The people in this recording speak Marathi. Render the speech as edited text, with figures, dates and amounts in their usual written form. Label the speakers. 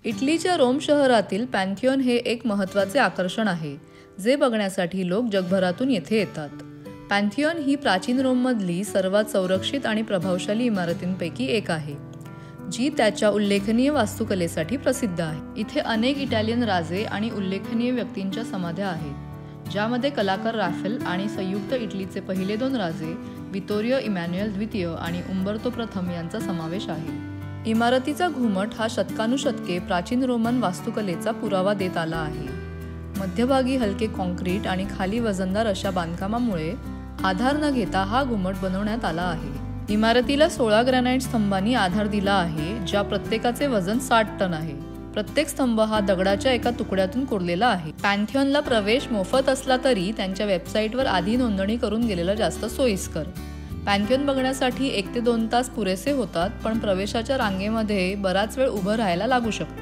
Speaker 1: इटलीच्या रोम शहरातील पॅन्थिओन हे एक महत्त्वाचे आकर्षण आहे, जे बघण्यासाठी लोक जगभरातून येथे येतात. पॅन्थिओन ही प्राचीन रोममधली सर्वात संरक्षित आणि प्रभावशाली इमारतींपैकी एक आहे, जी त्याच्या उल्लेखनीय वास्तुकलेसाठी प्रसिद्ध आहे. इथे अनेक इटालियन राजे आणि उल्लेखनीय व्यक्तींच्या समाध्या आहेत, ज्यामध्ये कलाकार राफेल आणि संयुक्त इटलीचे पहिले 2 राजे वितोरियो इमॅन्युएल द्वितीय आणि उंबर्तो प्रथम यांचा समावेश आहे. इमारतीचा घुमट हा शतकानुशतके प्राचीन रोमन वास्तुकलेचा पुरावा देत आला आहे. मध्यभागी हलके कॉन्क्रीट आणि खाली वजनदार अशा बांधकामामुळे आधार न घेता हा घुमट बनवण्यात आला आहे. इमारतीला 16 ग्रॅनाइट स्तंभांनी आधार दिला आहे, ज्या प्रत्येकाचे वजन 60 टन आहे. प्रत्येक स्तंभ हा दगडाच्या एका तुकड्यातून कोरलेला आहे. पॅन्थिओनला प्रवेश मोफत असला तरी त्यांच्या वेबसाईटवर आधी नोंदणी करून गेलेलं जास्त सोयीस्कर. पॅन्थिओन बघण्यासाठी 1 ते 2 तास पुरेसे होतात, पण प्रवेशाच्या रांगेमध्ये बराच वेळ उभं राहायला लागू शकतो.